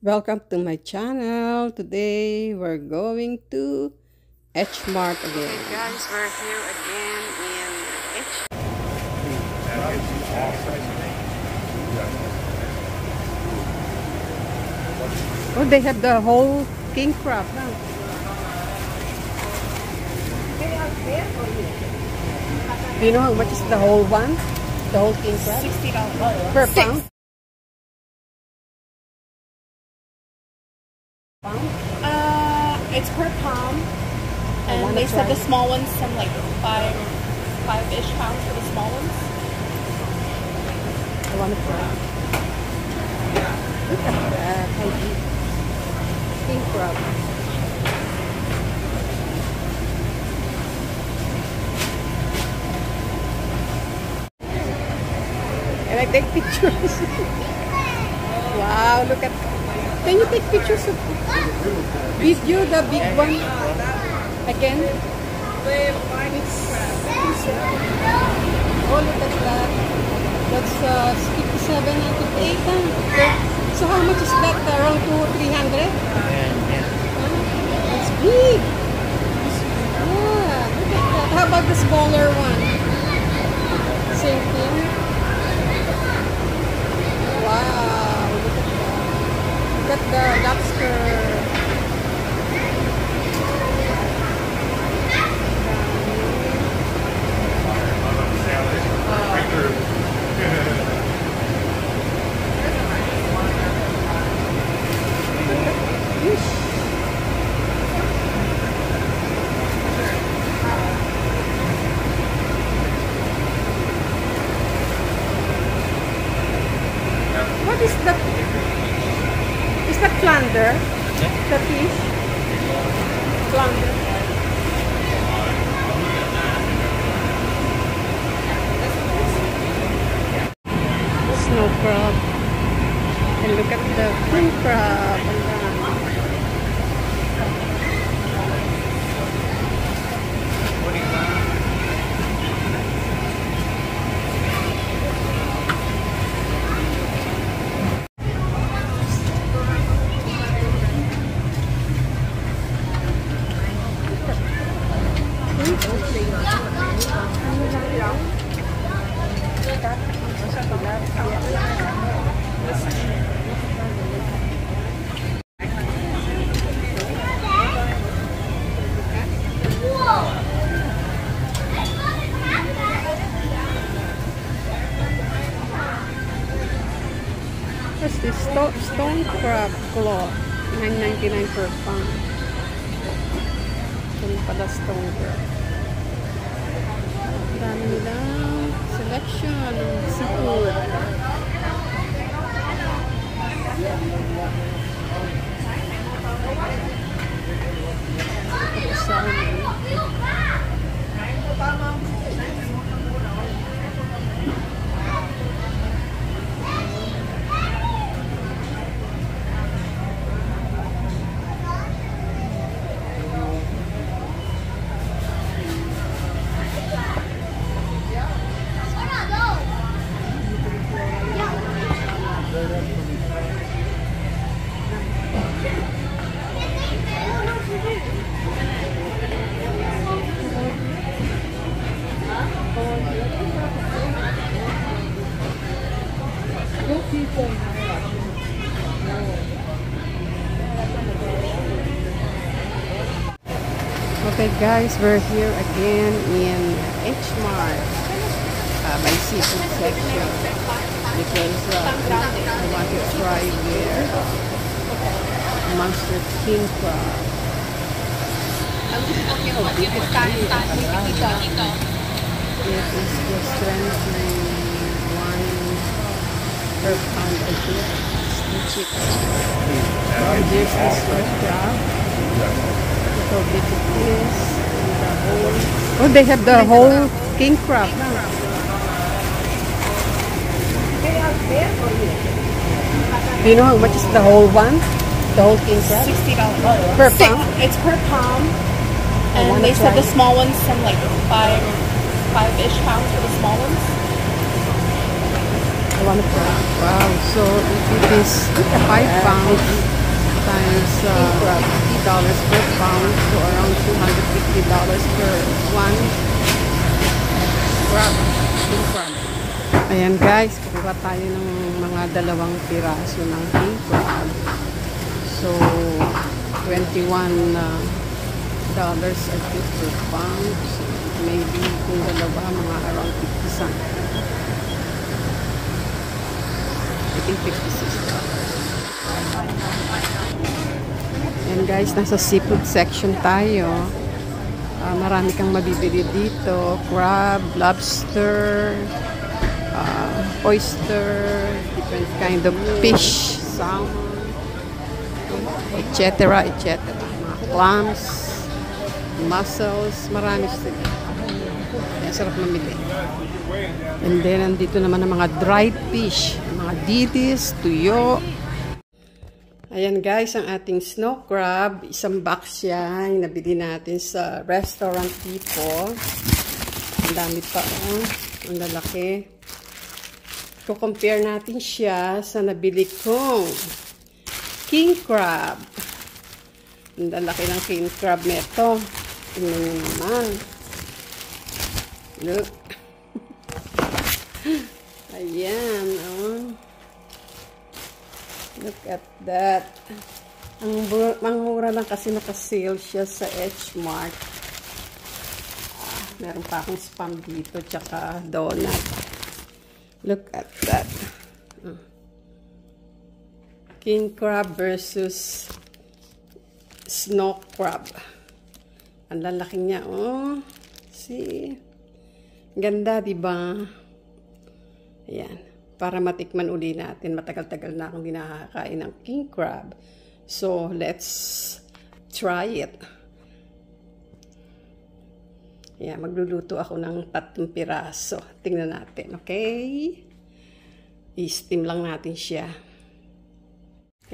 Welcome to my channel. Today we're going to H Mart again. Okay guys, we're here again in H. Oh, they have the whole king crab. Huh? Do you know how much is the whole one? The whole king crab? $60 per pound. It's per pound, and they said the small ones some like five-ish pounds for the small ones. I want to try. Look at that, how deep. King crab. And I take pictures. Wow, look at. Can you take pictures of video, the big one? Again? Oh, look at that. That's 57 out of 8. So how much is that? Around 200 or 300? Yeah. That's big. Yeah, look at that. How about the smaller one? Same thing. Wow. Look at the lobster. What is that? Is that flounder? The fish? Flounder. Snow crab. And look at the king crab. What's this? Stone crab claw. $9.99 per pound. Ito pala stone crab. Dami nilang selection ng seafood. Okay guys, we're here again in H Mart by seafood section because I want to try their monster king crab. It is just 21 per pound, I think. It's the cheapest. And there's this first crab. Look how big it is. Oh, they have the whole king crab. Do you know how much is the whole one? The whole king crab? $60 per pound? It's per pound, and they said the small ones some like five-ish pounds for the small ones. I want to try. Wow, so it is 5 pounds. is $50 per pound, so around $250 per one crab. King crab. Ayan guys, kukuha tayo ng mga 2 piraso ng king crab. So, $21 I think per pound. So, maybe kung dalawa, mga around 50 something. I think $56. And guys, nasa seafood section tayo. Marami kang mabibili dito. Crab, lobster, oyster, different kind of fish, salmon, etc. etc. Mga clams, mussels, marami sila. Kaya sarap mamili. And then, nandito naman ang mga dried fish, mga dilis, tuyo. Ayan guys, ang ating snow crab. Isang box siya. Yung nabili natin sa restaurant people. Ang dami pa. Ang lalaki. Compare natin siya sa nabili kong king crab. Ang lalaki ng king crab neto. Tingnan nyo naman. Look. Ayan, Look at that. Ang mura lang kasi nakasale siya sa H-Mart. Meron pa akong spam dito, tsaka donut. Look at that. King crab versus snow crab. Ang lalaki niya, See? Ganda, diba? Ayan. Para matikman uli natin. Matagal-tagal na akong nakakain ng king crab. So, let's try it. Ayan, magluluto ako ng 3 piraso. Tingnan natin, okay? I-steam lang natin siya.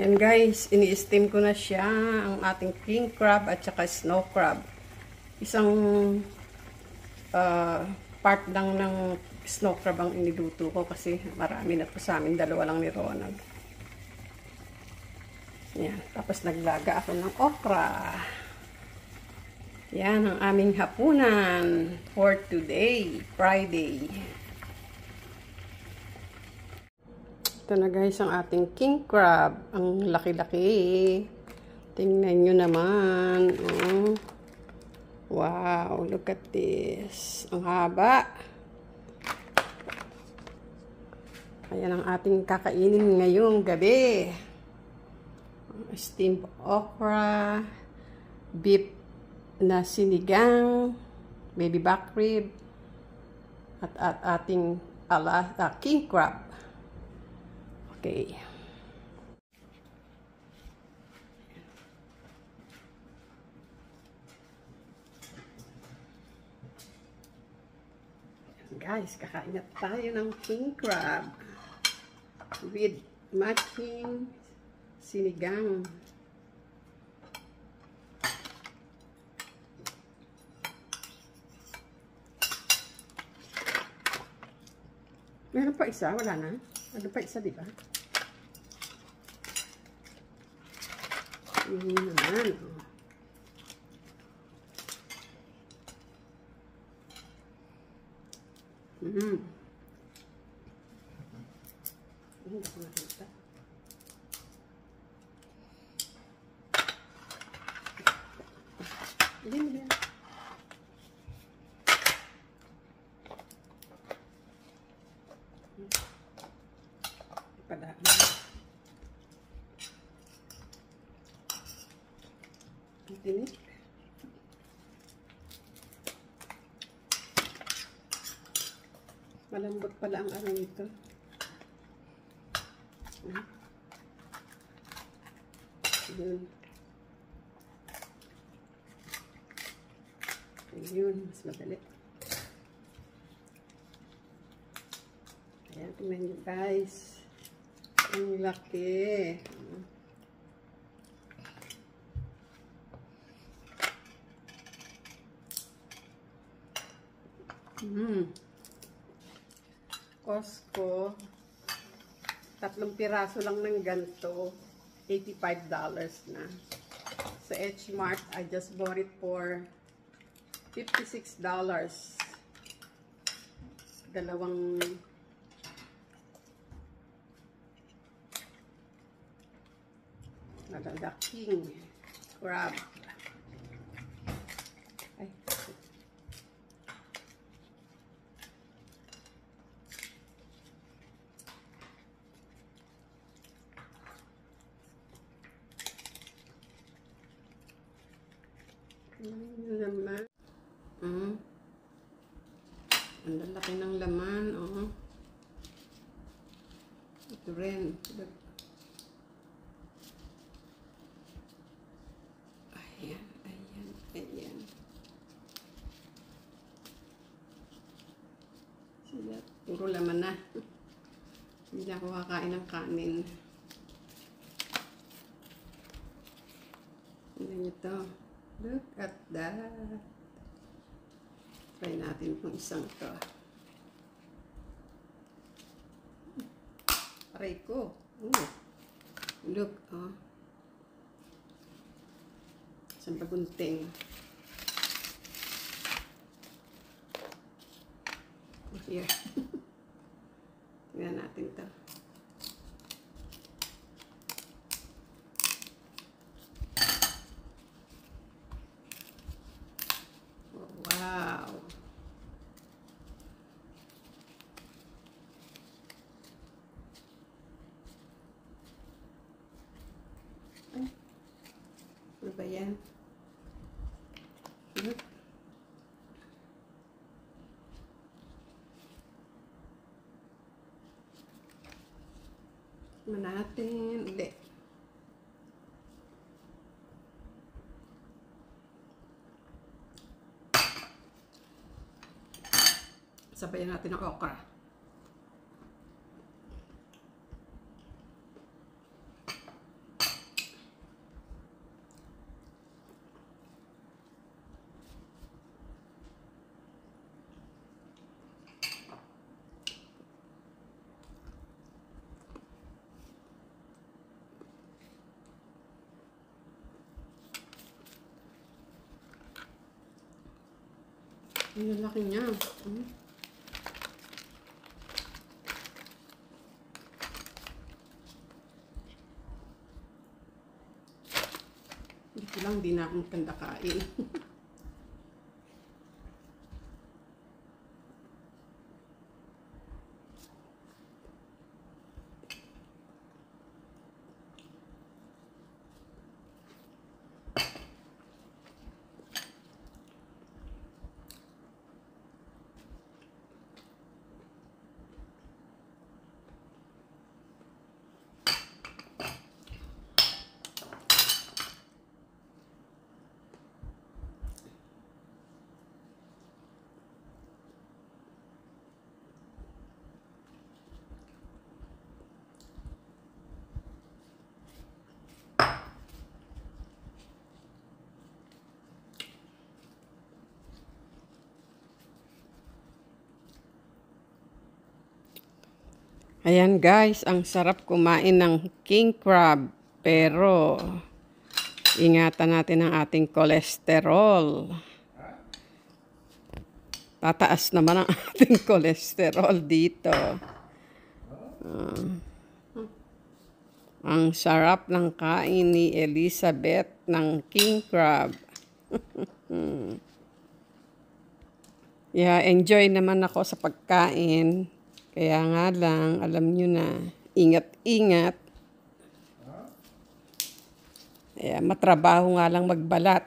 Ayan guys, ini-steam ko na siya. Ang ating king crab at saka snow crab. Isang part lang ng snow crab ang iniluto ko kasi marami na po sa amin. 2 lang ni Ronald. Yan. Tapos naglaga ako ng okra. Yan ang aming hapunan for today, Friday. Ito na guys ang ating king crab. Ang laki-laki. Tingnan nyo naman. Wow, look at this. Ang haba. Ayan ang ating kakainin ngayong gabi. Steamed okra, beef na sinigang, baby back rib, at ating king crab. Okay. Guys, kakain na tayo ng king crab with matching sinigang. Meron pa isa? Wala na? Ano pa isa, diba? Yun naman. Hindi ko nakita. Hindi. Padaan. Ang tinik. Malambot pala ang ano nito. Yun. Yun, mas madali. Ayan, tingnan nyo guys. Ang laki. Costco. 3 piraso lang ng ganito. $85 na. Sa H Mart, I just bought it for $56. Dalawang the king crab. Ay. Laman. Ang lalaki ng laman, oh. Ito rin. Ayan, ayan, ayan. Sila, puro laman na. Hindi na ako kakain ng kanin. Tignan nyo to. Look at that. Try natin kung isang to. Aray ko. Look, oh. Isang bagunting. Here. Tingnan natin to. Wow. Ay. Ano ba yan? Look. Natin. Hindi. Sabayan natin ang okra. Ang laki niya. Ito lang, di na akong kanda kain. Ayan guys, ang sarap kumain ng king crab. Pero, ingatan natin ang ating kolesterol. Tataas naman ang ating kolesterol dito. Ang sarap ng kain ni Elizabeth ng king crab. Yeah, enjoy naman ako sa pagkain. Kaya nga lang, alam nyo na, ingat-ingat. Matrabaho nga lang magbalat.